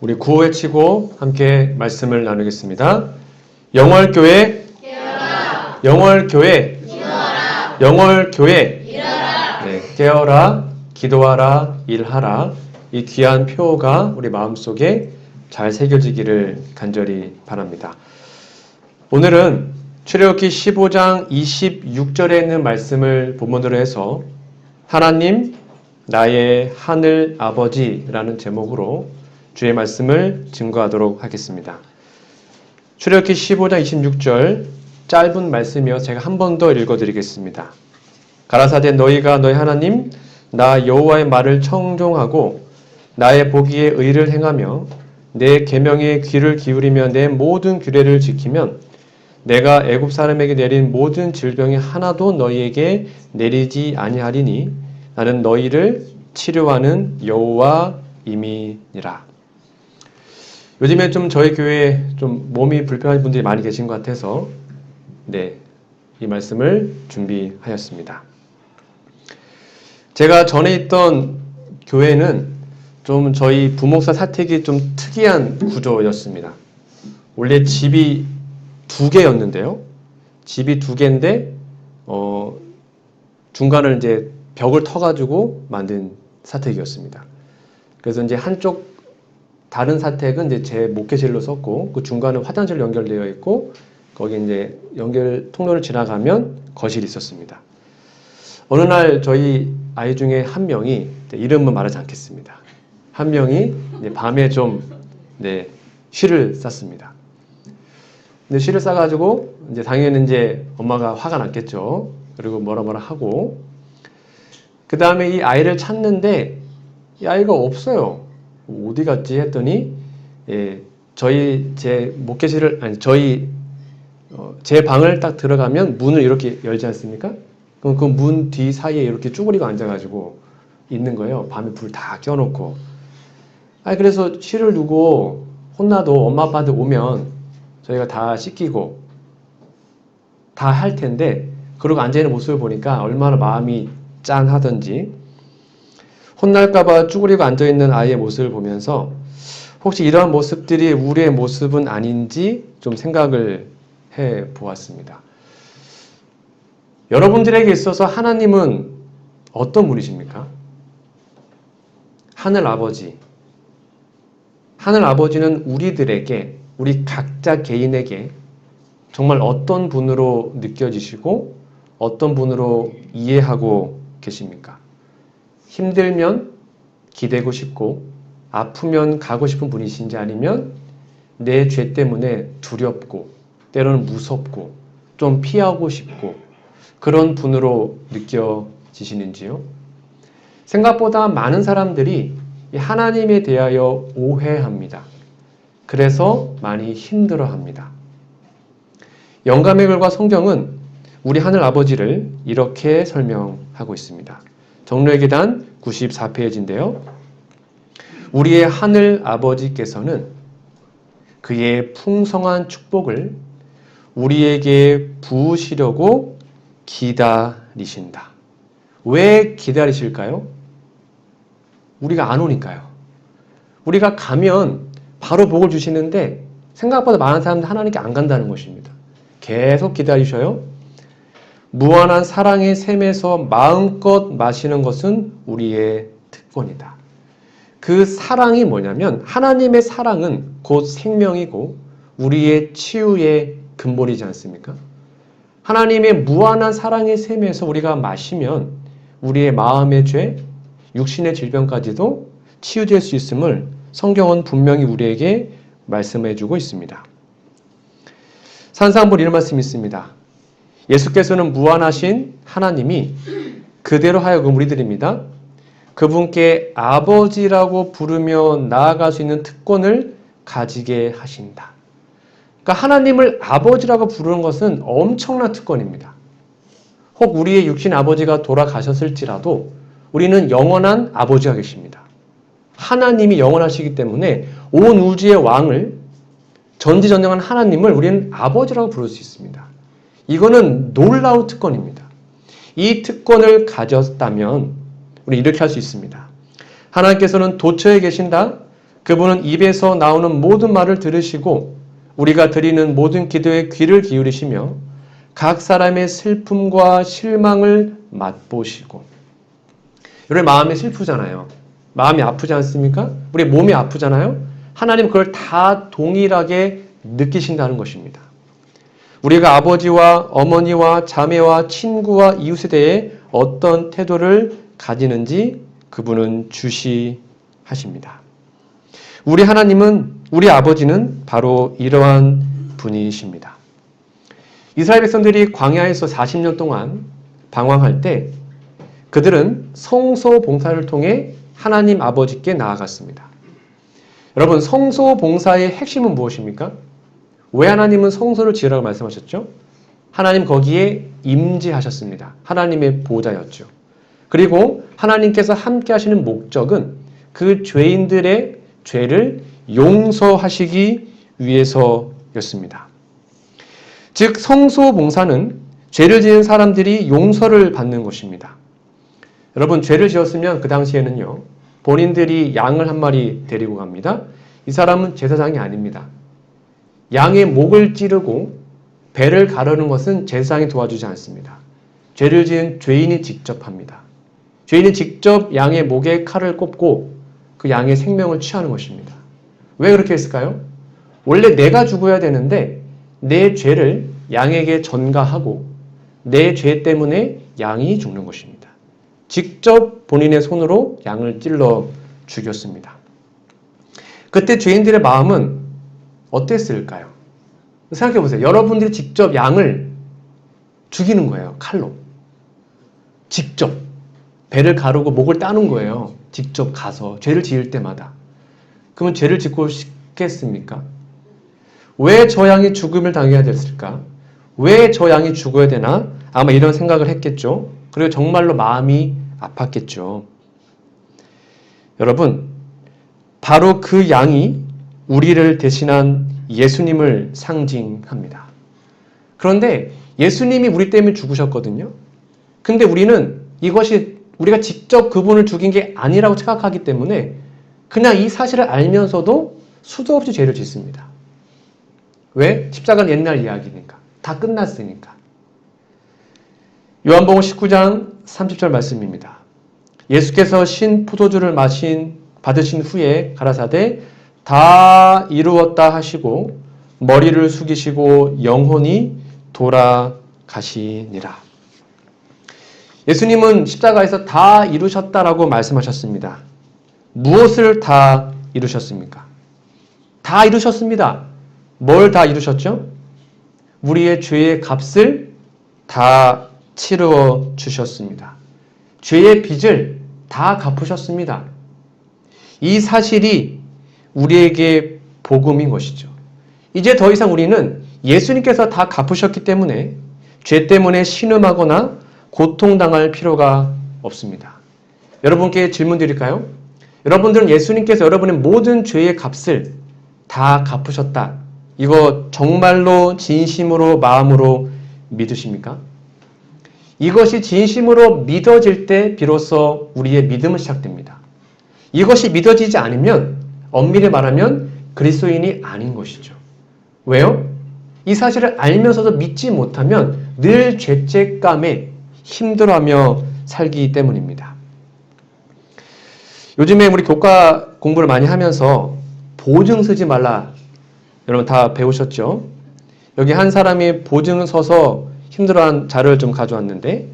우리 구호 외치고 함께 말씀을 나누겠습니다. 영월교회, 영월교회, 영월교회, 네, 깨어라, 기도하라, 일하라. 이 귀한 표어가 우리 마음속에 잘 새겨지기를 간절히 바랍니다. 오늘은 출애굽기 15장 26절에 있는 말씀을 본문으로 해서 하나님 나의 하늘 아버지라는 제목으로 주의 말씀을 증거하도록 하겠습니다. 출애굽기 15장 26절 짧은 말씀이어 제가 한 번 더 읽어드리겠습니다. 가라사대 너희가 너희 하나님 나 여호와의 말을 청종하고 나의 보기에 의를 행하며 내 계명에 귀를 기울이며 내 모든 규례를 지키면 내가 애굽 사람에게 내린 모든 질병이 하나도 너희에게 내리지 아니하리니 나는 너희를 치료하는 여호와임이니라. 요즘에 좀 저희 교회에 좀 몸이 불편한 분들이 많이 계신 것 같아서 이 말씀을 준비하였습니다. 제가 전에 있던 교회는 좀 저희 부목사 사택이 좀 특이한 구조였습니다. 원래 집이 2개였는데요. 집이 2개인데 중간을 이제 벽을 터가지고 만든 사택이었습니다. 그래서 이제 한쪽 다른 사택은 이제 제 목회실로 썼고 그 중간은 화장실로 연결되어 있고 거기 이제 연결 통로를 지나가면 거실이 있었습니다. 어느 날 저희 아이 중에 한 명이 이름은 말하지 않겠습니다. 한 명이 밤에 좀 쉬를 쌌습니다. 근데 쉬를 싸가지고 이제 당연히 이제 엄마가 화가 났겠죠. 그리고 뭐라 하고 그 다음에 이 아이를 찾는데 이 아이가 없어요. 어디 갔지 했더니 제 목회실을 제 방을 딱 들어가면 문을 이렇게 열지 않습니까? 그럼 그 문 뒤 사이에 이렇게 쭈그리고 앉아가지고 있는 거예요. 밤에 불 다 껴놓고. 그래서 쉬를 두고 혼나도 엄마 아빠한테 오면 저희가 다 씻기고 다 할 텐데 그러고 앉아있는 모습을 보니까 얼마나 마음이 짠하던지 혼날까봐 쭈그리고 앉아있는 아이의 모습을 보면서 혹시 이러한 모습들이 우리의 모습은 아닌지 좀 생각을 해보았습니다. 여러분들에게 있어서 하나님은 어떤 분이십니까? 하늘 아버지. 하늘 아버지는 우리들에게, 우리 각자 개인에게 정말 어떤 분으로 느껴지시고 어떤 분으로 이해하고 계십니까? 힘들면 기대고 싶고 아프면 가고 싶은 분이신지 아니면 내 죄 때문에 두렵고 때로는 무섭고 좀 피하고 싶고 그런 분으로 느껴지시는지요? 생각보다 많은 사람들이 하나님에 대하여 오해합니다. 그래서 많이 힘들어합니다. 영감의 글과 성경은 우리 하늘 아버지를 이렇게 설명하고 있습니다. 정로의 계단 94페이지인데요. 우리의 하늘 아버지께서는 그의 풍성한 축복을 우리에게 부으시려고 기다리신다. 왜 기다리실까요? 우리가 안 오니까요. 우리가 가면 바로 복을 주시는데 생각보다 많은 사람들 하나님께 안 간다는 것입니다. 계속 기다리셔요. 무한한 사랑의 샘에서 마음껏 마시는 것은 우리의 특권이다. 그 사랑이 뭐냐면 하나님의 사랑은 곧 생명이고 우리의 치유의 근본이지 않습니까? 하나님의 무한한 사랑의 샘에서 우리가 마시면 우리의 마음의 죄, 육신의 질병까지도 치유될 수 있음을 성경은 분명히 우리에게 말씀해주고 있습니다. 산상볼 이런 말씀이 있습니다. 예수께서는 무한하신 하나님이 그대로 하여금 우리들입니다. 그분께 아버지라고 부르며 나아갈 수 있는 특권을 가지게 하신다. 그러니까 하나님을 아버지라고 부르는 것은 엄청난 특권입니다. 혹 우리의 육신 아버지가 돌아가셨을지라도 우리는 영원한 아버지가 계십니다. 하나님이 영원하시기 때문에 온 우주의 왕을 전지전능한 하나님을 우리는 아버지라고 부를 수 있습니다. 이거는 놀라운 특권입니다. 이 특권을 가졌다면 우리 이렇게 할 수 있습니다. 하나님께서는 도처에 계신다. 그분은 입에서 나오는 모든 말을 들으시고 우리가 드리는 모든 기도에 귀를 기울이시며 각 사람의 슬픔과 실망을 맛보시고. 여러분 마음이 슬프잖아요. 마음이 아프지 않습니까? 우리 몸이 아프잖아요. 하나님 그걸 다 동일하게 느끼신다는 것입니다. 우리가 아버지와 어머니와 자매와 친구와 이웃에 대해 어떤 태도를 가지는지 그분은 주시하십니다. 우리 하나님은, 우리 아버지는 바로 이러한 분이십니다. 이스라엘 백성들이 광야에서 40년 동안 방황할 때 그들은 성소봉사를 통해 하나님 아버지께 나아갔습니다. 여러분, 성소봉사의 핵심은 무엇입니까? 왜 하나님은 성소를 지으라고 말씀하셨죠? 하나님 거기에 임재하셨습니다. 하나님의 보좌였죠. 그리고 하나님께서 함께 하시는 목적은 그 죄인들의 죄를 용서하시기 위해서였습니다. 즉 성소봉사는 죄를 지은 사람들이 용서를 받는 것입니다. 여러분 죄를 지었으면 그 당시에는요. 본인들이 양을 한 마리 데리고 갑니다. 이 사람은 제사장이 아닙니다. 양의 목을 찌르고 배를 가르는 것은 제사장이 도와주지 않습니다. 죄를 지은 죄인이 직접 합니다. 죄인이 직접 양의 목에 칼을 꼽고 그 양의 생명을 취하는 것입니다. 왜 그렇게 했을까요? 원래 내가 죽어야 되는데 내 죄를 양에게 전가하고 내 죄 때문에 양이 죽는 것입니다. 직접 본인의 손으로 양을 찔러 죽였습니다. 그때 죄인들의 마음은 어땠을까요? 생각해 보세요. 여러분들이 직접 양을 죽이는 거예요. 칼로. 직접. 배를 가르고 목을 따는 거예요. 직접 가서 죄를 지을 때마다. 그러면 죄를 짓고 싶겠습니까? 왜 저 양이 죽음을 당해야 됐을까? 왜 저 양이 죽어야 되나? 아마 이런 생각을 했겠죠. 그리고 정말로 마음이 아팠겠죠. 여러분, 바로 그 양이 우리를 대신한 예수님을 상징합니다. 그런데 예수님이 우리 때문에 죽으셨거든요. 근데 우리는 이것이 우리가 직접 그분을 죽인 게 아니라고 생각하기 때문에 그냥 이 사실을 알면서도 수도 없이 죄를 짓습니다. 왜? 십자가는 옛날 이야기니까. 다 끝났으니까. 요한복음 19장 30절 말씀입니다. 예수께서 신 포도주를 받으신 후에 가라사대 다 이루었다 하시고 머리를 숙이시고 영혼이 돌아가시니라. 예수님은 십자가에서 다 이루셨다라고 말씀하셨습니다. 무엇을 다 이루셨습니까? 다 이루셨습니다. 뭘 다 이루셨죠? 우리의 죄의 값을 다 치루어 주셨습니다. 죄의 빚을 다 갚으셨습니다. 이 사실이 우리에게 복음인 것이죠. 이제 더 이상 우리는 예수님께서 다 갚으셨기 때문에 죄 때문에 신음하거나 고통당할 필요가 없습니다. 여러분께 질문 드릴까요? 여러분들은 예수님께서 여러분의 모든 죄의 값을 다 갚으셨다. 이거 정말로 진심으로 마음으로 믿으십니까? 이것이 진심으로 믿어질 때 비로소 우리의 믿음은 시작됩니다. 이것이 믿어지지 않으면 엄밀히 말하면 그리스도인이 아닌 것이죠. 왜요? 이 사실을 알면서도 믿지 못하면 늘 죄책감에 힘들어하며 살기 때문입니다. 요즘에 우리 교과 공부를 많이 하면서 보증 쓰지 말라. 여러분 다 배우셨죠? 여기 한 사람이 보증을 서서 힘들어한 자료를 좀 가져왔는데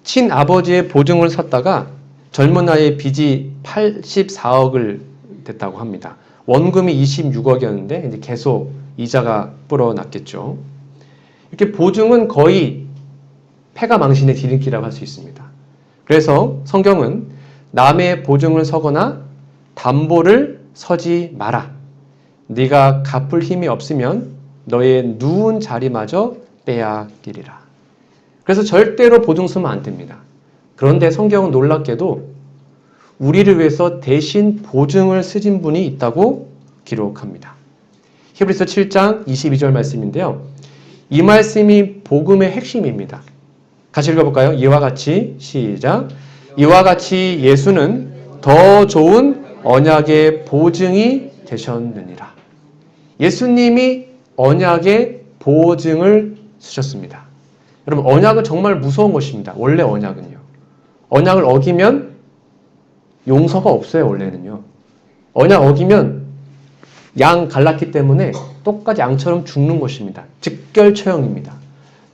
친아버지의 보증을 섰다가 젊은 나이에 빚이 84억을 됐다고 합니다. 원금이 26억이었는데 이제 계속 이자가 불어났겠죠. 이렇게 보증은 거의 패가 망신의 지름길이라고 할 수 있습니다. 그래서 성경은 남의 보증을 서거나 담보를 서지 마라. 네가 갚을 힘이 없으면 너의 누운 자리마저 빼앗기리라. 그래서 절대로 보증 서면 안 됩니다. 그런데 성경은 놀랍게도 우리를 위해서 대신 보증을 쓰신 분이 있다고 기록합니다. 히브리서 7장 22절 말씀인데요. 이 말씀이 복음의 핵심입니다. 같이 읽어볼까요? 이와 같이 시작. 이와 같이 예수는 더 좋은 언약의 보증이 되셨느니라. 예수님이 언약의 보증을 쓰셨습니다. 여러분, 언약은 정말 무서운 것입니다. 원래 언약은요. 언약을 어기면 용서가 없어요, 원래는요. 언약 어기면 양 갈랐기 때문에 똑같이 양처럼 죽는 것입니다. 즉결처형입니다.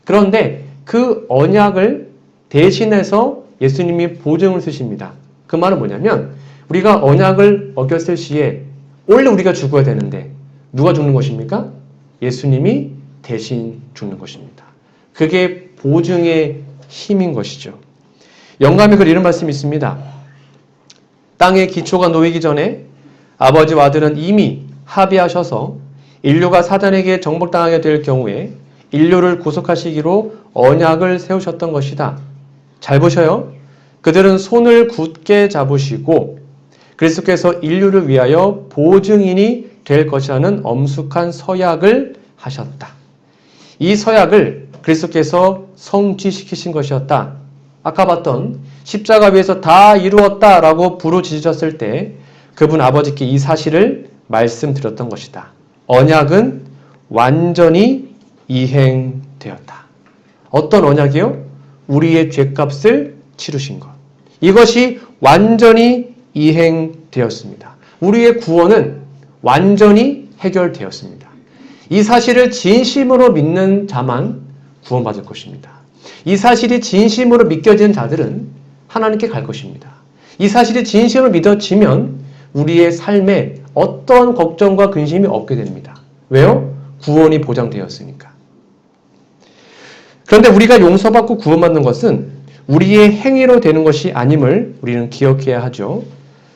그런데 그 언약을 대신해서 예수님이 보증을 쓰십니다. 그 말은 뭐냐면 우리가 언약을 어겼을 시에 원래 우리가 죽어야 되는데 누가 죽는 것입니까? 예수님이 대신 죽는 것입니다. 그게 보증의 힘인 것이죠. 영감의 글 이런 말씀이 있습니다. 땅의 기초가 놓이기 전에 아버지와 아들은 이미 합의하셔서 인류가 사단에게 정복당하게 될 경우에 인류를 구속하시기로 언약을 세우셨던 것이다. 잘 보셔요. 그들은 손을 굳게 잡으시고 그리스도께서 인류를 위하여 보증인이 될 것이라는 엄숙한 서약을 하셨다. 이 서약을 그리스도께서 성취시키신 것이었다. 아까 봤던 십자가 위에서 다 이루었다라고 부르짖으셨을 때 그분 아버지께 이 사실을 말씀드렸던 것이다. 언약은 완전히 이행되었다. 어떤 언약이요? 우리의 죄값을 치르신 것. 이것이 완전히 이행되었습니다. 우리의 구원은 완전히 해결되었습니다. 이 사실을 진심으로 믿는 자만 구원받을 것입니다. 이 사실이 진심으로 믿겨지는 자들은 하나님께 갈 것입니다. 이 사실이 진심으로 믿어지면 우리의 삶에 어떠한 걱정과 근심이 없게 됩니다. 왜요? 구원이 보장되었으니까. 그런데 우리가 용서받고 구원받는 것은 우리의 행위로 되는 것이 아님을 우리는 기억해야 하죠.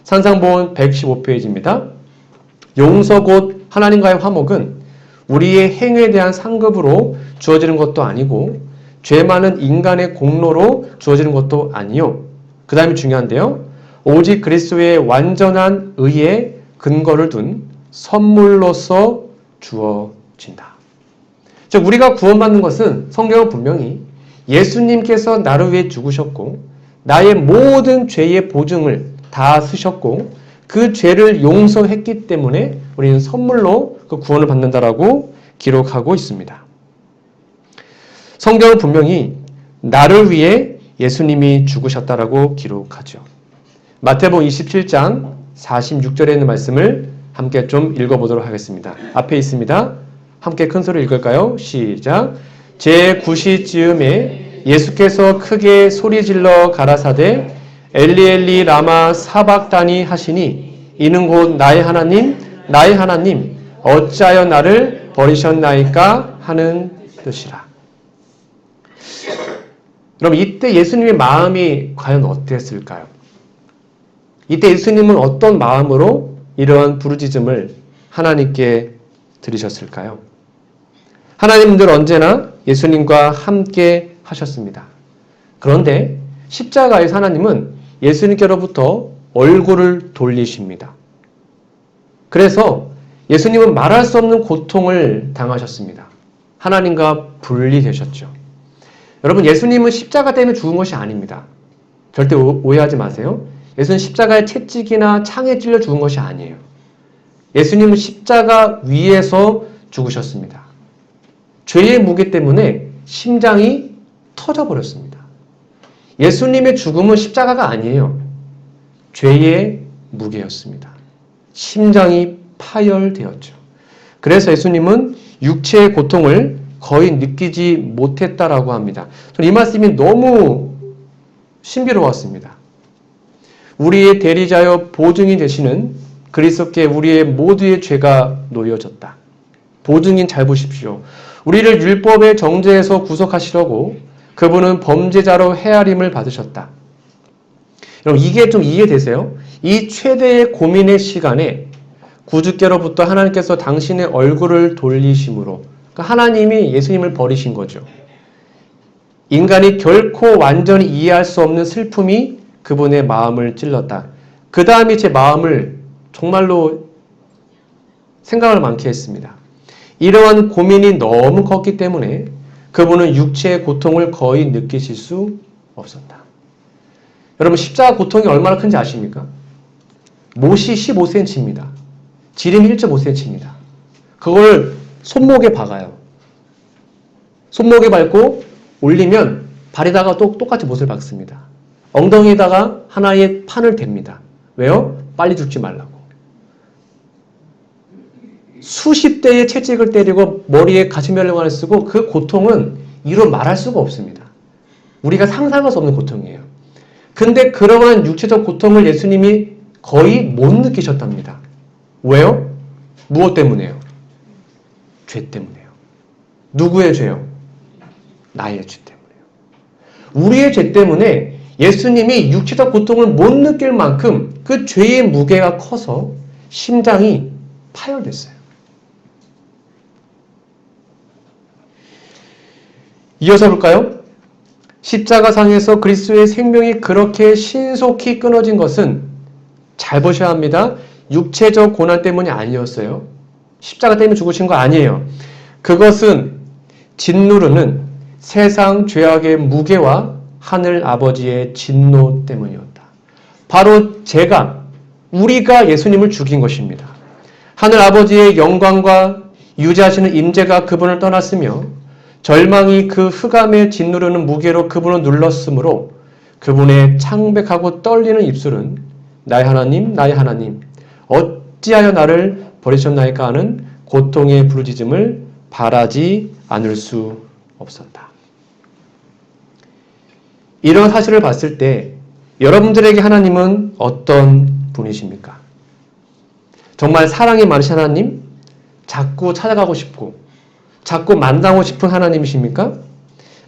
산상보훈 115페이지입니다. 용서 곧 하나님과의 화목은 우리의 행위에 대한 상급으로 주어지는 것도 아니고 죄 많은 인간의 공로로 주어지는 것도 아니요. 그 다음이 중요한데요. 오직 그리스도의 완전한 의에 근거를 둔 선물로서 주어진다. 즉 우리가 구원받는 것은 성경은 분명히 예수님께서 나를 위해 죽으셨고 나의 모든 죄의 보증을 다 쓰셨고 그 죄를 용서했기 때문에 우리는 선물로 그 구원을 받는다라고 기록하고 있습니다. 성경은 분명히 나를 위해 예수님이 죽으셨다라고 기록하죠. 마태복음 27장 46절에 있는 말씀을 함께 좀 읽어보도록 하겠습니다. 앞에 있습니다. 함께 큰 소리로 읽을까요? 시작. 제9시쯤에 예수께서 크게 소리질러 가라사대 엘리 엘리 라마 사박다니 하시니 이는 곧 나의 하나님 나의 하나님 어찌하여 나를 버리셨나이까 하는 뜻이라. 그럼 이때 예수님의 마음이 과연 어땠을까요? 이때 예수님은 어떤 마음으로 이러한 부르짖음을 하나님께 드리셨을까요? 하나님은 늘 언제나 예수님과 함께 하셨습니다. 그런데 십자가에서 하나님은 예수님께로부터 얼굴을 돌리십니다. 그래서 예수님은 말할 수 없는 고통을 당하셨습니다. 하나님과 분리되셨죠. 여러분, 예수님은 십자가 때문에 죽은 것이 아닙니다. 절대 오해하지 마세요. 예수님은 십자가에 채찍이나 창에 찔려 죽은 것이 아니에요. 예수님은 십자가 위에서 죽으셨습니다. 죄의 무게 때문에 심장이 터져버렸습니다. 예수님의 죽음은 십자가가 아니에요. 죄의 무게였습니다. 심장이 파열되었죠. 그래서 예수님은 육체의 고통을 거의 느끼지 못했다라고 합니다. 저는 이 말씀이 너무 신비로웠습니다. 우리의 대리자여 보증이 되시는 그리스도께 우리의 모두의 죄가 놓여졌다. 보증인 잘 보십시오. 우리를 율법의 정죄에서 구속하시려고 그분은 범죄자로 헤아림을 받으셨다. 여러분, 이게 좀 이해되세요? 이 최대의 고민의 시간에 구주께로부터 하나님께서 당신의 얼굴을 돌리심으로, 그러니까 하나님이 예수님을 버리신 거죠. 인간이 결코 완전히 이해할 수 없는 슬픔이 그분의 마음을 찔렀다. 그 다음에 제 마음을 정말로 생각을 많게 했습니다. 이러한 고민이 너무 컸기 때문에 그분은 육체의 고통을 거의 느끼실 수 없었다. 여러분, 십자가 고통이 얼마나 큰지 아십니까? 못이 15cm입니다. 지름이 1.5cm입니다. 그걸 손목에 박아요. 손목에 밟고 올리면 발에다가 또 똑같이 못을 박습니다. 엉덩이에다가 하나의 판을 댑니다. 왜요? 빨리 죽지 말라고. 수십 대의 채찍을 때리고 머리에 가시면류관을 쓰고 그 고통은 이루 말할 수가 없습니다. 우리가 상상할 수 없는 고통이에요. 근데 그러한 육체적 고통을 예수님이 거의 못 느끼셨답니다. 왜요? 무엇 때문에요? 죄 때문에요. 누구의 죄요? 나의 죄 때문에요. 우리의 죄 때문에 예수님이 육체적 고통을 못 느낄 만큼 그 죄의 무게가 커서 심장이 파열됐어요. 이어서 볼까요? 십자가상에서 그리스도의 생명이 그렇게 신속히 끊어진 것은 잘 보셔야 합니다. 육체적 고난 때문이 아니었어요. 십자가 때문에 죽으신 거 아니에요. 그것은 짓누르는 세상 죄악의 무게와 하늘 아버지의 진노 때문이었다. 바로 우리가 예수님을 죽인 것입니다. 하늘 아버지의 영광과 유지하시는 임재가 그분을 떠났으며 절망이 그 흑암에 짓누르는 무게로 그분을 눌렀으므로 그분의 창백하고 떨리는 입술은 나의 하나님, 나의 하나님, 어찌하여 나를 버리셨나이까 하는 고통의 부르짖음을 바라지 않을 수 없었다. 이런 사실을 봤을 때 여러분들에게 하나님은 어떤 분이십니까? 정말 사랑이 많으신 하나님? 자꾸 찾아가고 싶고 자꾸 만나고 싶은 하나님이십니까?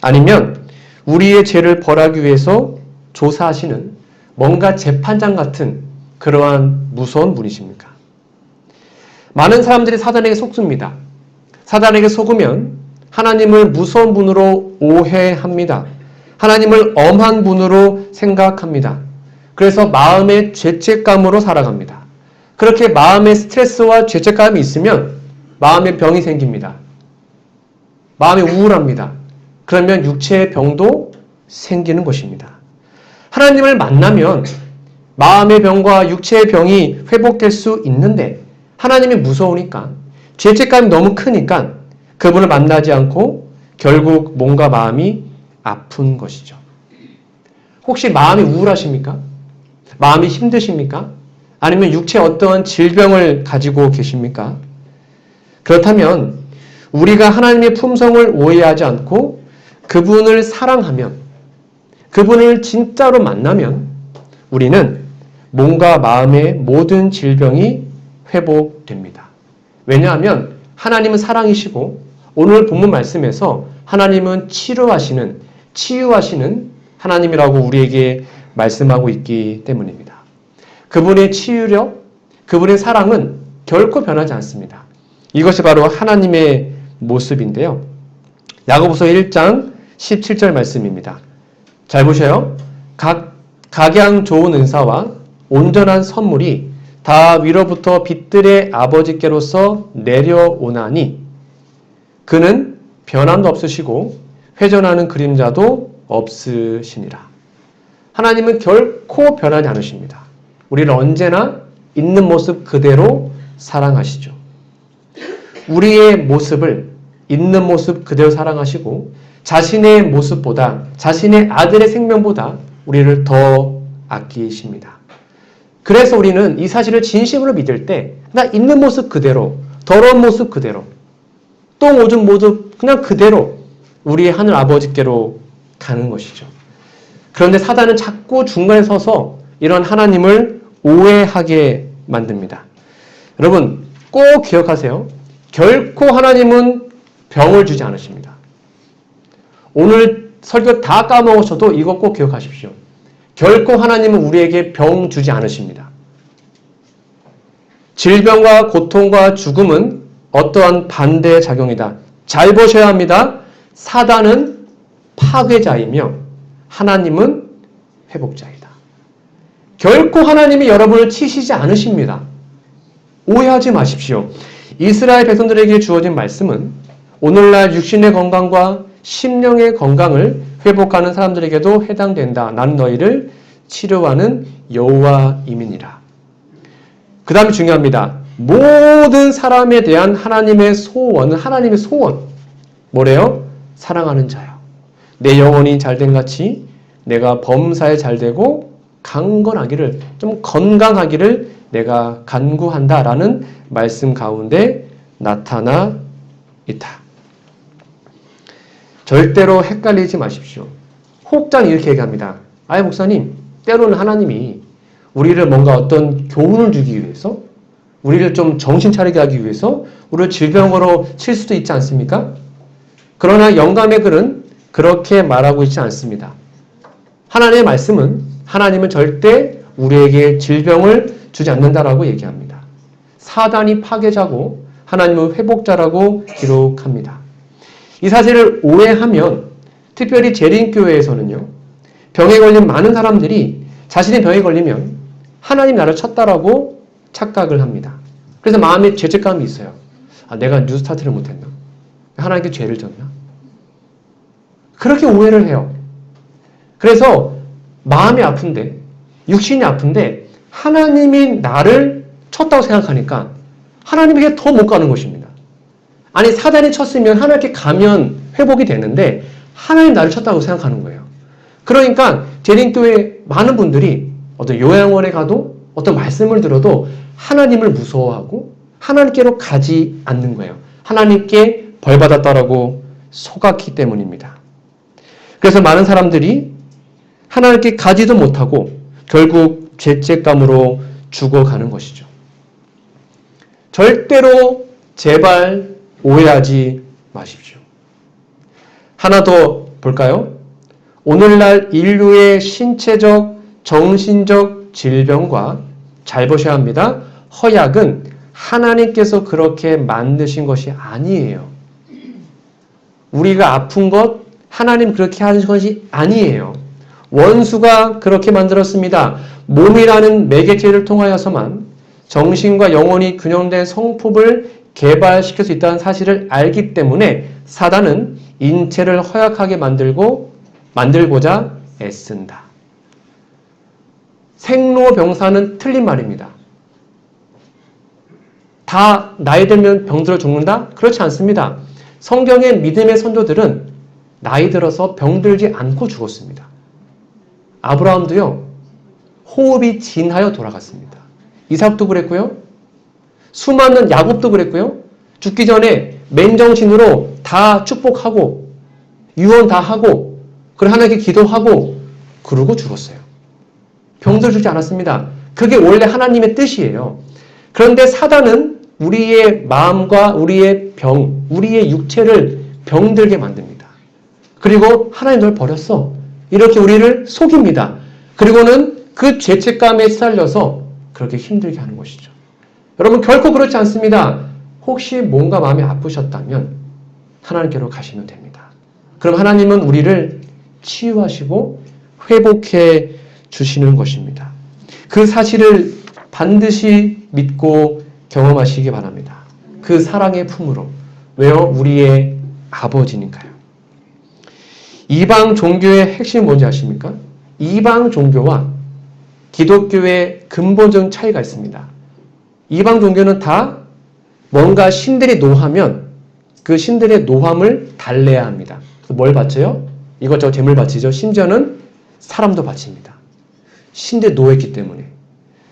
아니면 우리의 죄를 벌하기 위해서 조사하시는 뭔가 재판장 같은 그러한 무서운 분이십니까? 많은 사람들이 사단에게 속습니다. 사단에게 속으면 하나님을 무서운 분으로 오해합니다. 하나님을 엄한 분으로 생각합니다. 그래서 마음의 죄책감으로 살아갑니다. 그렇게 마음의 스트레스와 죄책감이 있으면 마음의 병이 생깁니다. 마음이 우울합니다. 그러면 육체의 병도 생기는 것입니다. 하나님을 만나면 마음의 병과 육체의 병이 회복될 수 있는데 하나님이 무서우니까 죄책감이 너무 크니까 그분을 만나지 않고 결국 몸과 마음이 아픈 것이죠. 혹시 마음이 우울하십니까? 마음이 힘드십니까? 아니면 육체에 어떠한 질병을 가지고 계십니까? 그렇다면 우리가 하나님의 품성을 오해하지 않고 그분을 사랑하면, 그분을 진짜로 만나면 우리는 몸과 마음의 모든 질병이 회복됩니다. 왜냐하면 하나님은 사랑이시고 오늘 본문 말씀에서 하나님은 치유하시는 하나님이라고 우리에게 말씀하고 있기 때문입니다. 그분의 치유력, 그분의 사랑은 결코 변하지 않습니다. 이것이 바로 하나님의 모습인데요. 야고보서 1장 17절 말씀입니다. 잘 보셔요. 각양 좋은 은사와 온전한 선물이 다 위로부터 빛들의 아버지께로서 내려오나니 그는 변함도 없으시고 회전하는 그림자도 없으시니라. 하나님은 결코 변하지 않으십니다. 우리를 언제나 있는 모습 그대로 사랑하시죠. 우리의 모습을 있는 모습 그대로 사랑하시고 자신의 모습보다, 자신의 아들의 생명보다 우리를 더 아끼십니다. 그래서 우리는 이 사실을 진심으로 믿을 때 나 있는 모습 그대로, 더러운 모습 그대로, 똥 오줌 모습 그냥 그대로 우리의 하늘 아버지께로 가는 것이죠. 그런데 사단은 자꾸 중간에 서서 이런 하나님을 오해하게 만듭니다. 여러분 꼭 기억하세요. 결코 하나님은 병을 주지 않으십니다. 오늘 설교 다 까먹으셔도 이것 꼭 기억하십시오. 결코 하나님은 우리에게 병 주지 않으십니다. 질병과 고통과 죽음은 어떠한 반대작용이다. 잘 보셔야 합니다. 사단은 파괴자이며 하나님은 회복자이다. 결코 하나님이 여러분을 치시지 않으십니다. 오해하지 마십시오. 이스라엘 백성들에게 주어진 말씀은 오늘날 육신의 건강과 심령의 건강을 회복하는 사람들에게도 해당된다. 나는 너희를 치료하는 여호와임이니라. 그 다음에 중요합니다. 모든 사람에 대한 하나님의 소원은 하나님의 소원. 뭐래요? 사랑하는 자요. 내 영혼이 잘된 같이 내가 범사에 잘되고 강건하기를, 좀 건강하기를 내가 간구한다라는 말씀 가운데 나타나 있다. 절대로 헷갈리지 마십시오. 혹자는 이렇게 얘기합니다. 아예 목사님, 때로는 하나님이 우리를 뭔가 어떤 교훈을 주기 위해서, 우리를 좀 정신 차리게 하기 위해서 우리를 질병으로 칠 수도 있지 않습니까? 그러나 영감의 글은 그렇게 말하고 있지 않습니다. 하나님의 말씀은, 하나님은 절대 우리에게 질병을 주지 않는다라고 얘기합니다. 사단이 파괴자고 하나님은 회복자라고 기록합니다. 이 사실을 오해하면, 특별히 재림교회에서는요, 병에 걸린 많은 사람들이 자신의 병에 걸리면 하나님 나를 쳤다라고 착각을 합니다. 그래서 마음에 죄책감이 있어요. 아, 내가 뉴스타트를 못했나? 하나님께 죄를 졌나? 그렇게 오해를 해요. 그래서 마음이 아픈데, 육신이 아픈데 하나님이 나를 쳤다고 생각하니까 하나님에게 더 못 가는 것입니다. 아니, 사단이 쳤으면 하나님께 가면 회복이 되는데 하나님 나를 쳤다고 생각하는 거예요. 그러니까 재림교회 많은 분들이 어떤 요양원에 가도 어떤 말씀을 들어도 하나님을 무서워하고 하나님께로 가지 않는 거예요. 하나님께 벌받았다라고 속았기 때문입니다. 그래서 많은 사람들이 하나님께 가지도 못하고 결국 죄책감으로 죽어가는 것이죠. 절대로 제발 오해하지 마십시오. 하나 더 볼까요? 오늘날 인류의 신체적, 정신적 질병과, 잘 보셔야 합니다. 허약은 하나님께서 그렇게 만드신 것이 아니에요. 우리가 아픈 것, 하나님 그렇게 하신 것이 아니에요. 원수가 그렇게 만들었습니다. 몸이라는 매개체를 통하여서만 정신과 영혼이 균형된 성품을 개발시킬 수 있다는 사실을 알기 때문에 사단은 인체를 허약하게 만들고자 애쓴다. 생로병사는 틀린 말입니다. 다 나이 들면 병들어 죽는다? 그렇지 않습니다. 성경의 믿음의 선조들은 나이 들어서 병들지 않고 죽었습니다. 아브라함도요, 호흡이 진하여 돌아갔습니다. 이삭도 그랬고요, 수많은 야곱도 그랬고요, 죽기 전에 맨정신으로 다 축복하고 유언 다 하고 그리고 하나님께 기도하고 그러고 죽었어요. 병들 주지 않았습니다. 그게 원래 하나님의 뜻이에요. 그런데 사단은 우리의 마음과 우리의 병, 우리의 육체를 병들게 만듭니다. 그리고 하나님 널 버렸어. 이렇게 우리를 속입니다. 그리고는 그 죄책감에 시달려서 그렇게 힘들게 하는 것이죠. 여러분, 결코 그렇지 않습니다. 혹시 뭔가 마음이 아프셨다면 하나님께로 가시면 됩니다. 그럼 하나님은 우리를 치유하시고 회복해 주시는 것입니다. 그 사실을 반드시 믿고 경험하시기 바랍니다. 그 사랑의 품으로. 왜요? 우리의 아버지니까요. 이방 종교의 핵심이 뭔지 아십니까? 이방 종교와 기독교의 근본적인 차이가 있습니다. 이방 종교는 다 뭔가 신들이 노하면 그 신들의 노함을 달래야 합니다. 뭘 바쳐요? 이것저것 재물 바치죠. 심지어는 사람도 바칩니다. 신들이 노했기 때문에.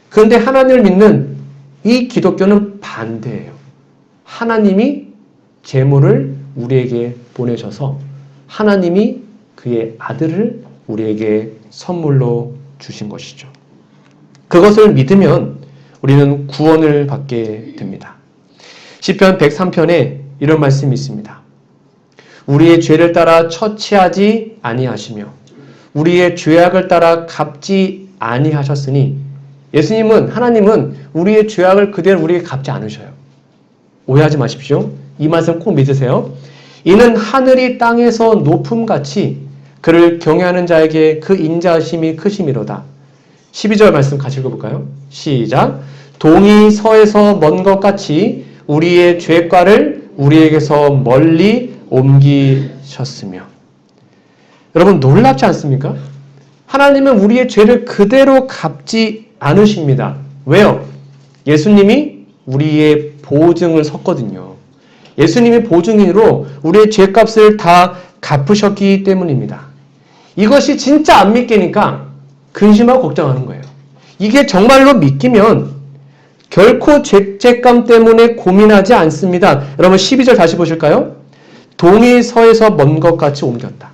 그런데 하나님을 믿는 이 기독교는 반대예요. 하나님이 재물을 우리에게 보내셔서 하나님이 그의 아들을 우리에게 선물로 주신 것이죠. 그것을 믿으면 우리는 구원을 받게 됩니다. 시편 103편에 이런 말씀이 있습니다. 우리의 죄를 따라 처치하지 아니하시며 우리의 죄악을 따라 갚지 아니하셨으니, 예수님은, 하나님은 우리의 죄악을 그대로 우리에게 갚지 않으셔요. 오해하지 마십시오. 이 말씀 꼭 믿으세요. 이는 하늘이 땅에서 높음같이 그를 경외하는 자에게 그 인자하심이 크심이로다. 12절 말씀 같이 읽어볼까요? 시작. 동이 서에서 먼 것 같이 우리의 죄과를 우리에게서 멀리 옮기셨으며. 여러분, 놀랍지 않습니까? 하나님은 우리의 죄를 그대로 갚지 않으십니다. 왜요? 예수님이 우리의 보증을 섰거든요. 예수님이 보증인으로 우리의 죄값을 다 갚으셨기 때문입니다. 이것이 진짜 안 믿기니까 근심하고 걱정하는 거예요. 이게 정말로 믿기면 결코 죄책감 때문에 고민하지 않습니다. 여러분 12절 다시 보실까요? 동이 서에서 먼 것 같이 옮겼다.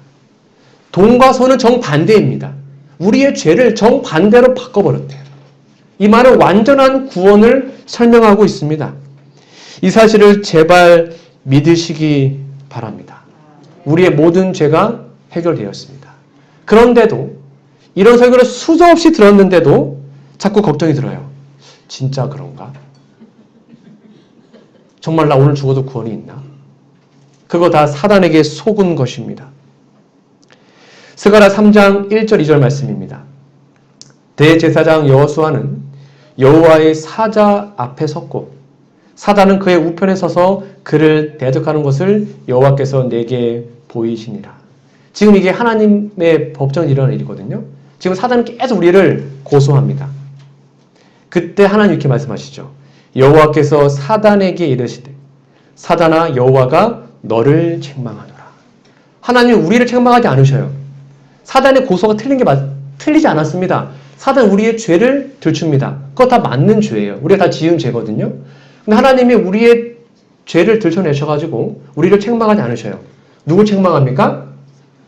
동과 서는 정반대입니다. 우리의 죄를 정반대로 바꿔버렸대요. 이 말은 완전한 구원을 설명하고 있습니다. 이 사실을 제발 믿으시기 바랍니다. 우리의 모든 죄가 해결되었습니다. 그런데도 이런 설교를 수도 없이 들었는데도 자꾸 걱정이 들어요. 진짜 그런가? 정말 나 오늘 죽어도 구원이 있나? 그거 다 사단에게 속은 것입니다. 스가랴 3장 1절 2절 말씀입니다. 대제사장 여호수아는 여호와의 사자 앞에 섰고 사단은 그의 우편에 서서 그를 대적하는 것을 여호와께서 내게 보이시니라. 지금 이게 하나님의 법정에 일어난 일이거든요. 지금 사단은 계속 우리를 고소합니다. 그때 하나님 이렇게 말씀하시죠. 여호와께서 사단에게 이르시되 사단아 여호와가 너를 책망하노라. 하나님은 우리를 책망하지 않으셔요. 사단의 고소가 틀리지 않았습니다. 사단 우리의 죄를 들춥니다. 그거 다 맞는 죄예요. 우리가 다 지은 죄거든요. 근데 하나님이 우리의 죄를 들춰내셔가지고 우리를 책망하지 않으셔요. 누굴 책망합니까?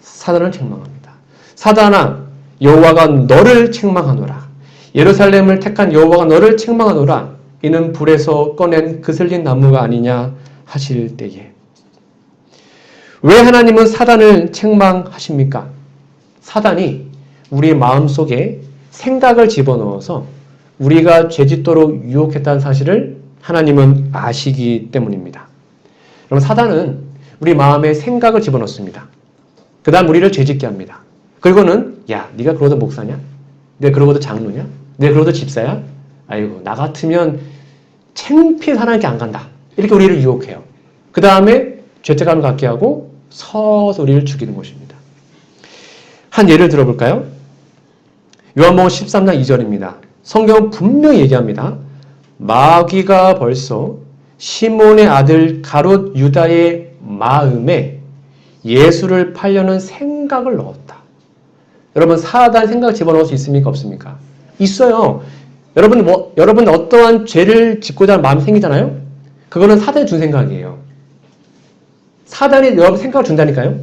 사단을 책망합니다. 사단아 여호와가 너를 책망하노라. 예루살렘을 택한 여호와가 너를 책망하노라. 이는 불에서 꺼낸 그슬린 나무가 아니냐 하실 때에. 왜 하나님은 사단을 책망하십니까? 사단이 우리의 마음속에 생각을 집어넣어서 우리가 죄짓도록 유혹했다는 사실을 하나님은 아시기 때문입니다. 그럼 사단은 우리 마음에 생각을 집어넣습니다. 그 다음 우리를 죄짓게 합니다. 그리고는 야 네가 그러다 목사냐? 내가 그러고도 장로냐? 내가 그러고도 집사야? 아이고 나 같으면 창피해서 하나님께 안 간다. 이렇게 우리를 유혹해요. 그 다음에 죄책감을 갖게 하고 서서 우리를 죽이는 것입니다. 한 예를 들어볼까요? 요한복음 13장 2절입니다. 성경은 분명히 얘기합니다. 마귀가 벌써 시몬의 아들 가롯 유다의 마음에 예수를 팔려는 생각을 넣었다. 여러분 사단 생각 집어넣을 수 있습니까? 없습니까? 있어요. 여러분 어떠한 죄를 짓고자 하는 마음이 생기잖아요? 그거는 사단이 준 생각이에요. 사단이 여러분 생각을 준다니까요?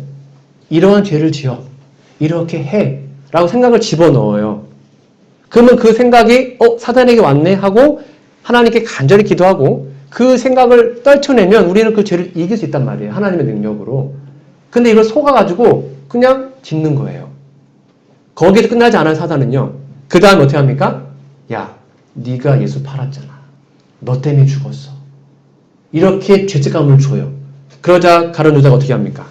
이러한 죄를 지어. 이렇게 해. 라고 생각을 집어넣어요. 그러면 그 생각이 사단에게 왔네 하고 하나님께 간절히 기도하고 그 생각을 떨쳐내면 우리는 그 죄를 이길 수 있단 말이에요. 하나님의 능력으로. 근데 이걸 속아가지고 그냥 짓는 거예요. 거기에서 끝나지 않은 사단은요. 그 다음 어떻게 합니까? 야, 네가 예수 팔았잖아. 너 때문에 죽었어. 이렇게 죄책감을 줘요. 그러자 가룟 유다가 어떻게 합니까?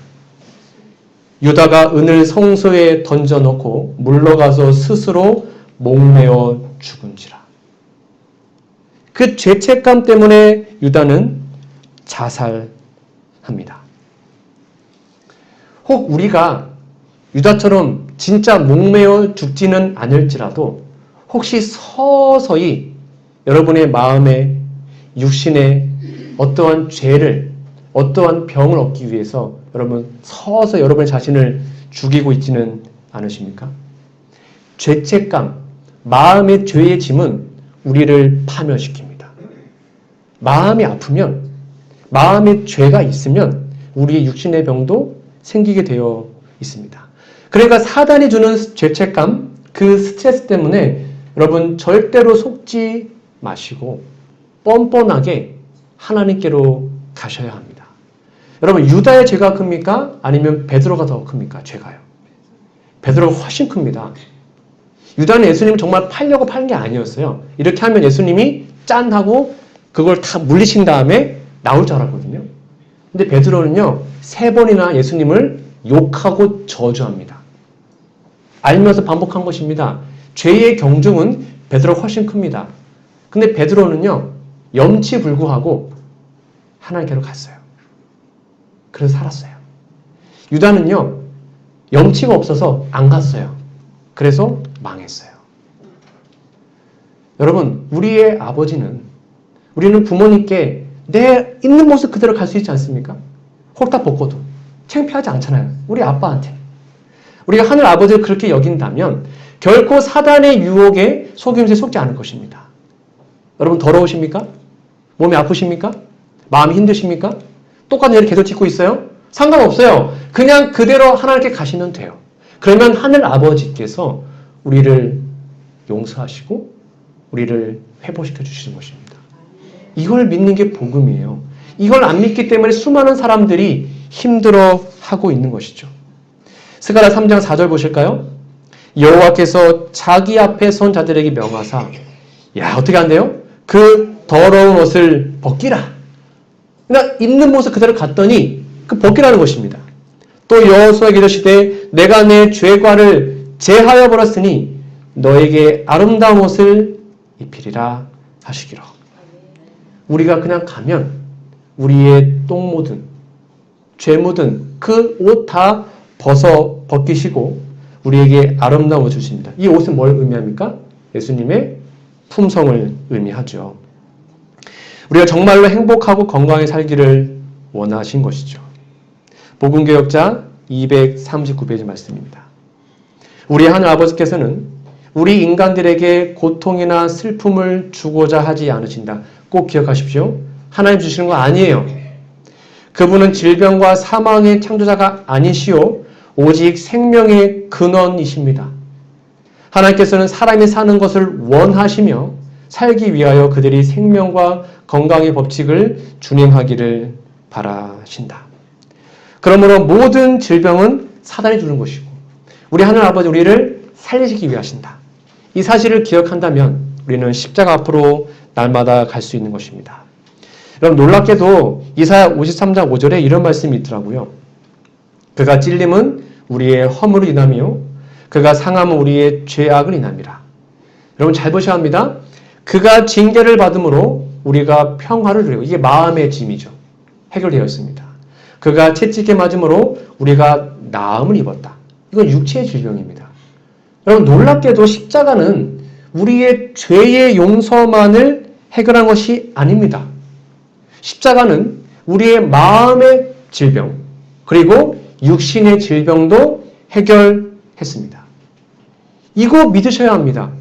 유다가 은을 성소에 던져놓고 물러가서 스스로 목매어 죽은지라. 그 죄책감 때문에 유다는 자살합니다. 혹 우리가 유다처럼 진짜 목매어 죽지는 않을지라도 혹시 서서히 여러분의 마음에 육신에 어떠한 죄를 어떠한 병을 얻기 위해서 여러분 서서 여러분의 자신을 죽이고 있지는 않으십니까? 죄책감, 마음의 죄의 짐은 우리를 파멸시킵니다. 마음이 아프면, 마음에 죄가 있으면 우리의 육신의 병도 생기게 되어 있습니다. 그러니까 사단이 주는 죄책감, 그 스트레스 때문에 여러분 절대로 속지 마시고 뻔뻔하게 하나님께로 가셔야 합니다. 여러분 유다의 죄가 큽니까? 아니면 베드로가 더 큽니까? 죄가요. 베드로가 훨씬 큽니다. 유다는 예수님을 정말 팔려고 파는 게 아니었어요. 이렇게 하면 예수님이 짠 하고 그걸 다 물리신 다음에 나올 줄 알았거든요. 근데 베드로는요 3번이나 예수님을 욕하고 저주합니다. 알면서 반복한 것입니다. 죄의 경중은 베드로가 훨씬 큽니다. 근데 베드로는요 염치불구하고 하나님께로 갔어요. 그래서 살았어요. 유다는요 염치가 없어서 안 갔어요. 그래서 망했어요. 여러분 우리의 아버지는 우리는 부모님께 내 있는 모습 그대로 갈 수 있지 않습니까? 홀딱 벗고도 창피하지 않잖아요. 우리 아빠한테. 우리가 하늘 아버지를 그렇게 여긴다면 결코 사단의 유혹에 속임수에 속지 않을 것입니다. 여러분 더러우십니까? 몸이 아프십니까? 마음이 힘드십니까? 똑같은 일을 계속 짓고 있어요? 상관없어요. 그냥 그대로 하나님께 가시면 돼요. 그러면 하늘 아버지께서 우리를 용서하시고 우리를 회복시켜 주시는 것입니다. 이걸 믿는 게 복음이에요. 이걸 안 믿기 때문에 수많은 사람들이 힘들어하고 있는 것이죠. 스가랴 3장 4절 보실까요? 여호와께서 자기 앞에 선 자들에게 명하사 야 어떻게 한대요? 그 더러운 옷을 벗기라. 그러니까 있는 모습 그대로 갔더니 그 벗기라는 것입니다. 또 여호수아에게 이르시되 내가 내 죄과를 제하여 버렸으니 너에게 아름다운 옷을 입히리라 하시기로. 우리가 그냥 가면 우리의 똥 묻은 죄 묻은 그 옷 다 벗기시고 우리에게 아름다운 옷을 주십니다. 이 옷은 뭘 의미합니까? 예수님의 품성을 의미하죠. 우리가 정말로 행복하고 건강하게 살기를 원하신 것이죠. 복음개혁자 239페이지 말씀입니다. 우리 하늘 아버지께서는 우리 인간들에게 고통이나 슬픔을 주고자 하지 않으신다. 꼭 기억하십시오. 하나님 주시는 거 아니에요. 그분은 질병과 사망의 창조자가 아니시오. 오직 생명의 근원이십니다. 하나님께서는 사람이 사는 것을 원하시며 살기 위하여 그들이 생명과 건강의 법칙을 준행하기를 바라신다. 그러므로 모든 질병은 사단이 주는 것이고 우리 하늘 아버지 우리를 살리시기 위하신다. 이 사실을 기억한다면 우리는 십자가 앞으로 날마다 갈 수 있는 것입니다. 여러분 놀랍게도 이사야 53장 5절에 이런 말씀이 있더라고요. 그가 찔림은 우리의 허물을 인하며 그가 상함은 우리의 죄악을 인함이라. 여러분 잘 보셔야 합니다. 그가 징계를 받음으로 우리가 평화를 누리고 이게 마음의 짐이죠. 해결되어 있습니다. 그가 채찍에 맞음으로 우리가 나음을 입었다. 이건 육체의 질병입니다. 여러분 놀랍게도 십자가는 우리의 죄의 용서만을 해결한 것이 아닙니다. 십자가는 우리의 마음의 질병 그리고 육신의 질병도 해결했습니다. 이거 믿으셔야 합니다.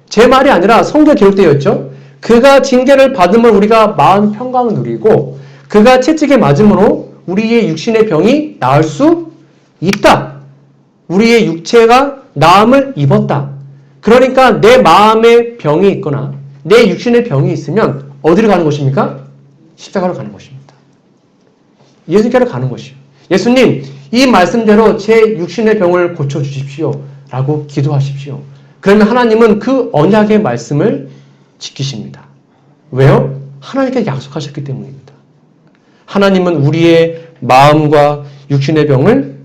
제 말이 아니라 성경에 기록되어 있죠. 그가 징계를 받으면 우리가 마음 평강을 누리고 그가 채찍에 맞음으로 우리의 육신의 병이 나을 수 있다. 우리의 육체가 나음을 입었다. 그러니까 내 마음에 병이 있거나 내 육신의 병이 있으면 어디로 가는 것입니까? 십자가로 가는 것입니다. 예수님께로 가는 것이요. 예수님, 이 말씀대로 제 육신의 병을 고쳐주십시오. 라고 기도하십시오. 그러면 하나님은 그 언약의 말씀을 지키십니다. 왜요? 하나님께 약속하셨기 때문입니다. 하나님은 우리의 마음과 육신의 병을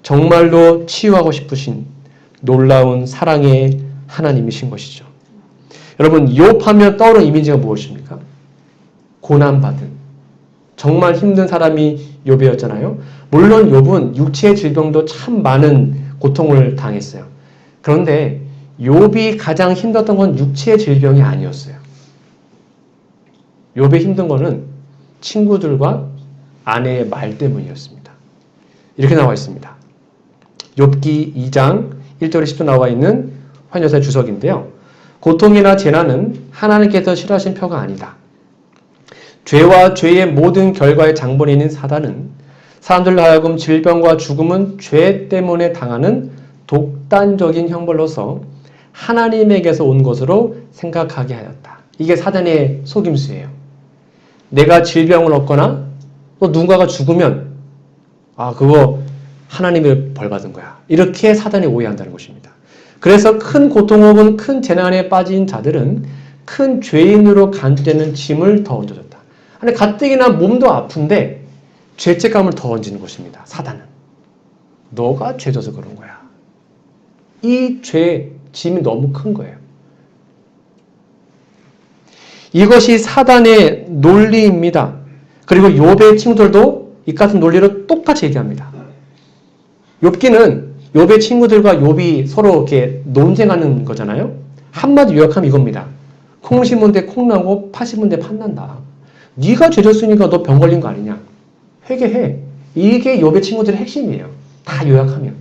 정말로 치유하고 싶으신 놀라운 사랑의 하나님이신 것이죠. 여러분, 욥하면 떠오르는 이미지가 무엇입니까? 고난받은, 정말 힘든 사람이 욥이었잖아요. 물론 욥은 육체의 질병도 참 많은 고통을 당했어요. 그런데 욥이 가장 힘들었던 건 육체의 질병이 아니었어요. 욥의 힘든 거는 친구들과 아내의 말 때문이었습니다. 이렇게 나와 있습니다. 욥기 2장 1절에 10절 나와 있는 환여사의 주석인데요. 고통이나 재난은 하나님께서 싫어하신 표가 아니다. 죄와 죄의 모든 결과의 장본인인 사단은 사람들로 하여금 질병과 죽음은 죄 때문에 당하는 독단적인 형벌로서 하나님에게서 온 것으로 생각하게 하였다. 이게 사단의 속임수예요. 내가 질병을 얻거나 또 누군가가 죽으면 그거 하나님이 벌받은 거야. 이렇게 사단이 오해한다는 것입니다. 그래서 큰 고통 혹은 큰 재난에 빠진 자들은 큰 죄인으로 간주되는 짐을 더 얹어줬다. 아니 가뜩이나 몸도 아픈데 죄책감을 더 얹는 것입니다. 사단은. 너가 죄져서 그런 거야. 이 죄 짐이 너무 큰 거예요. 이것이 사단의 논리입니다. 그리고 욥의 친구들도 이 같은 논리로 똑같이 얘기합니다. 욥기는 욥의 친구들과 욥이 서로 이렇게 논쟁하는 거잖아요. 한마디 요약하면 이겁니다. 콩 심은데 콩 나고 파 심은데 팥 난다. 네가 죄졌으니까 너 병 걸린 거 아니냐. 회개해. 이게 욥의 친구들의 핵심이에요. 다 요약하면.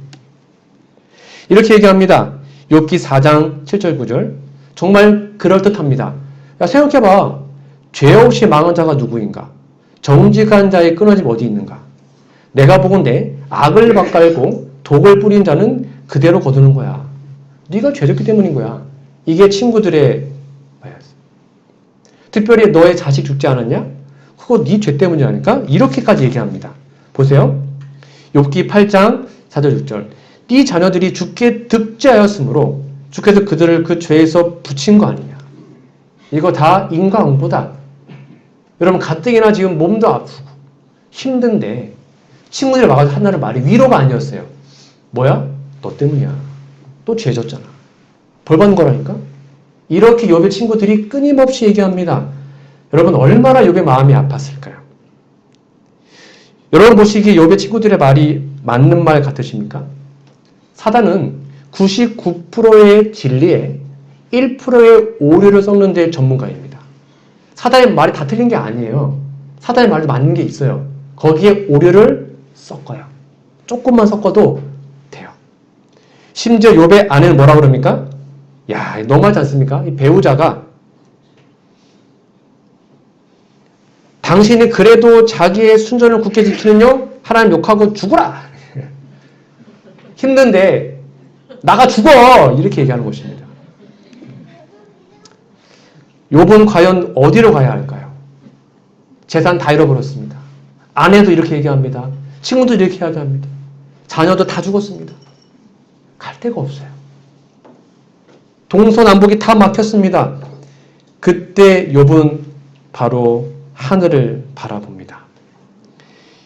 이렇게 얘기합니다. 욥기 4장 7절 9절. 정말 그럴듯합니다. 야, 생각해봐. 죄 없이 망한 자가 누구인가? 정직한 자의 끊어짐 어디 있는가? 내가 보건대 악을 밭갈고 독을 뿌린 자는 그대로 거두는 거야. 네가 죄졌기 때문인 거야. 이게 친구들의 바이러스. 특별히 너의 자식 죽지 않았냐? 그거 네 죄 때문이라니까? 이렇게까지 얘기합니다. 보세요. 욥기 8장 4절 6절. 네 자녀들이 죽게 득죄하였으므로 주께서 그들을 그 죄에서 붙인 거 아니냐. 이거 다 인과응보다. 여러분 가뜩이나 지금 몸도 아프고 힘든데 친구들이 와가지고 한나를 말이 위로가 아니었어요. 뭐야? 너 때문이야. 또 죄졌잖아. 벌 받는 거라니까? 이렇게 욥의 친구들이 끊임없이 얘기합니다. 여러분 얼마나 욥의 마음이 아팠을까요? 여러분 보시기에 욥의 친구들의 말이 맞는 말 같으십니까? 사단은 99%의 진리에 1%의 오류를 섞는 데 전문가입니다. 사단의 말이 다 틀린 게 아니에요. 사단의 말도 맞는 게 있어요. 거기에 오류를 섞어요. 조금만 섞어도 돼요. 심지어 욥의 아내는 뭐라고 그럽니까? 야, 너무하지 않습니까? 이 배우자가 당신이 그래도 자기의 순전을 굳게 지키는요? 하나님 욕하고 죽어라! 힘든데 나가 죽어! 이렇게 얘기하는 것입니다. 욥은 과연 어디로 가야 할까요? 재산 다 잃어버렸습니다. 아내도 이렇게 얘기합니다. 친구도 이렇게 얘기합니다. 자녀도 다 죽었습니다. 갈 데가 없어요. 동서남북이 다 막혔습니다. 그때 욥은 바로 하늘을 바라봅니다.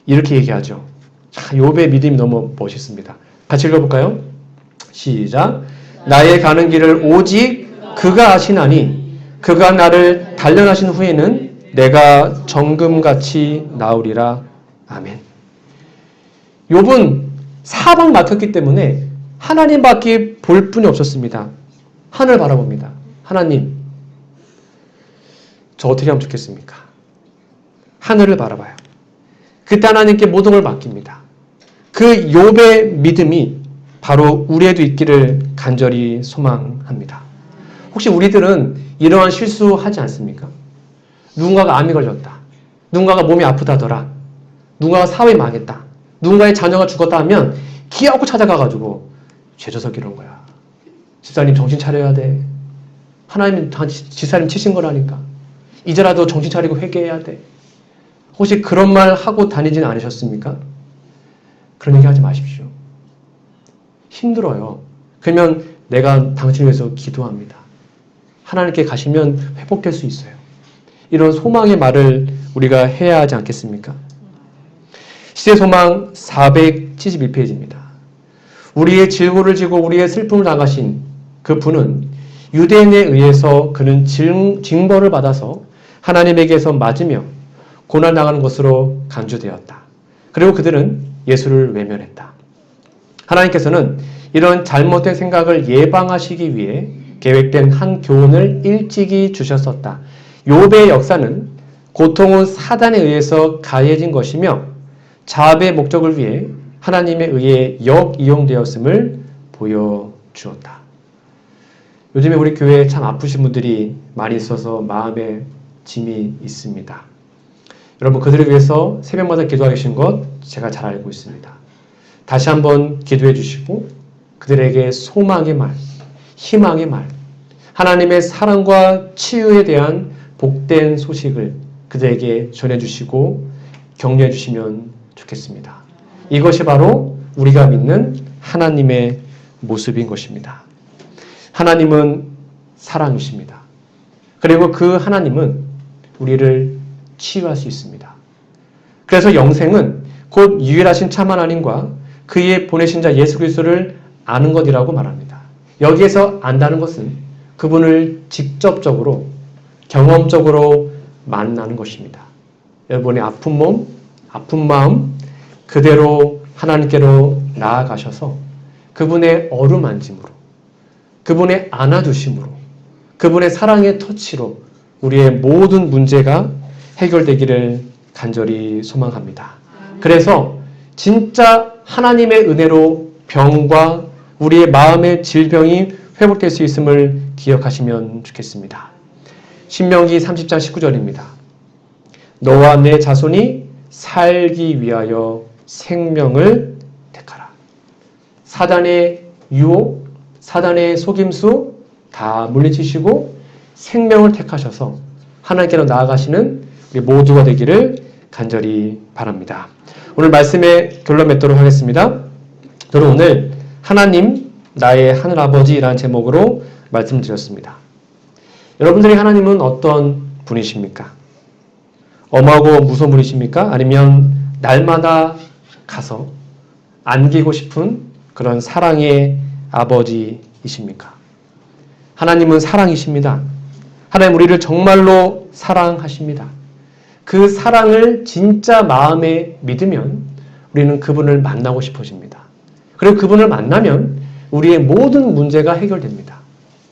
이렇게 얘기하죠. 욥의 믿음이 너무 멋있습니다. 같이 읽어볼까요? 시작. 나의 가는 길을 오직 그가 아시나니 그가 나를 단련하신 후에는 내가 정금같이 나으리라. 아멘. 욥은 사방 막혔기 때문에 하나님밖에 볼 뿐이 없었습니다. 하늘 바라봅니다. 하나님, 저 어떻게 하면 좋겠습니까? 하늘을 바라봐요. 그때 하나님께 모든 걸 맡깁니다. 그 욥의 믿음이 바로 우리에도 있기를 간절히 소망합니다. 혹시 우리들은 이러한 실수하지 않습니까? 누군가가 암이 걸렸다. 누군가가 몸이 아프다더라. 누군가가 사회 망했다. 누군가의 자녀가 죽었다 하면 기어코 찾아가가지고 죄져서 이런 거야. 집사님 정신 차려야 돼. 하나님은 집사님 치신 거라니까. 이제라도 정신 차리고 회개해야 돼. 혹시 그런 말 하고 다니지는 않으셨습니까? 그런 얘기 하지 마십시오. 힘들어요. 그러면 내가 당신을 위해서 기도합니다. 하나님께 가시면 회복될 수 있어요. 이런 소망의 말을 우리가 해야 하지 않겠습니까? 시대소망 471페이지입니다. 우리의 질고를 지고 우리의 슬픔을 당하신 그 분은 유대인에 의해서 그는 징벌을 받아서 하나님에게서 맞으며 고난당하는 것으로 간주되었다. 그리고 그들은 예수를 외면했다. 하나님께서는 이런 잘못된 생각을 예방하시기 위해 계획된 한 교훈을 일찍이 주셨었다. 욥의 역사는 고통은 사단에 의해서 가해진 것이며 자합의 목적을 위해 하나님에 의해 역이용되었음을 보여주었다. 요즘에 우리 교회에 참 아프신 분들이 많이 있어서 마음에 짐이 있습니다. 여러분 그들을 위해서 새벽마다 기도하고 계신 것 제가 잘 알고 있습니다. 다시 한번 기도해 주시고 그들에게 소망의 말, 희망의 말, 하나님의 사랑과 치유에 대한 복된 소식을 그들에게 전해주시고 격려해 주시면 좋겠습니다. 이것이 바로 우리가 믿는 하나님의 모습인 것입니다. 하나님은 사랑이십니다. 그리고 그 하나님은 우리를 치유할 수 있습니다. 그래서 영생은 곧 유일하신 참 하나님과 그의 보내신 자 예수 그리스도를 아는 것이라고 말합니다. 여기에서 안다는 것은 그분을 직접적으로 경험적으로 만나는 것입니다. 여러분의 아픈 몸, 아픈 마음 그대로 하나님께로 나아가셔서 그분의 어루만짐으로 그분의 안아주심으로 그분의 사랑의 터치로 우리의 모든 문제가 해결되기를 간절히 소망합니다. 그래서 진짜 하나님의 은혜로 병과 우리의 마음의 질병이 회복될 수 있음을 기억하시면 좋겠습니다. 신명기 30장 19절입니다. 너와 내 자손이 살기 위하여 생명을 택하라. 사단의 유혹, 사단의 속임수 다 물리치시고 생명을 택하셔서 하나님께로 나아가시는 우리 모두가 되기를 간절히 바랍니다. 오늘 말씀의 결론 맺도록 하겠습니다. 저는 오늘 하나님 나의 하늘아버지라는 제목으로 말씀드렸습니다. 여러분들이 하나님은 어떤 분이십니까? 엄하고 무서운 분이십니까? 아니면 날마다 가서 안기고 싶은 그런 사랑의 아버지이십니까? 하나님은 사랑이십니다. 하나님 우리를 정말로 사랑하십니다. 그 사랑을 진짜 마음에 믿으면 우리는 그분을 만나고 싶어집니다. 그리고 그분을 만나면 우리의 모든 문제가 해결됩니다.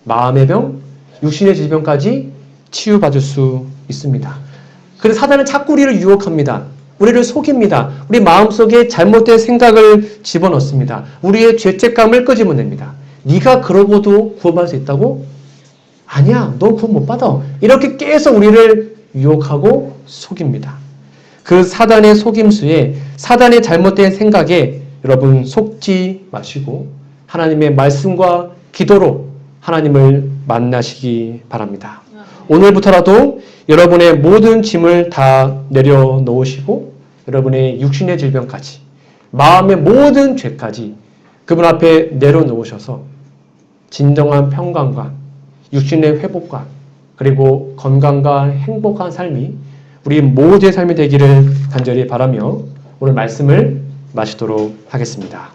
마음의 병, 육신의 질병까지 치유받을 수 있습니다. 그래서 사단은 자꾸 우리를 유혹합니다. 우리를 속입니다. 우리 마음속에 잘못된 생각을 집어넣습니다. 우리의 죄책감을 끄집어냅니다. 네가 그러고도 구원받을 수 있다고? 아니야, 너 구원 못 받아. 이렇게 계속 우리를 유혹하고 속입니다. 그 사단의 속임수에, 사단의 잘못된 생각에 여러분 속지 마시고 하나님의 말씀과 기도로 하나님을 만나시기 바랍니다. 오늘부터라도 여러분의 모든 짐을 다 내려놓으시고 여러분의 육신의 질병까지, 마음의 모든 죄까지 그분 앞에 내려놓으셔서 진정한 평강과 육신의 회복과 그리고 건강과 행복한 삶이 우리 모두의 삶이 되기를 간절히 바라며 오늘 말씀을 마치도록 하겠습니다.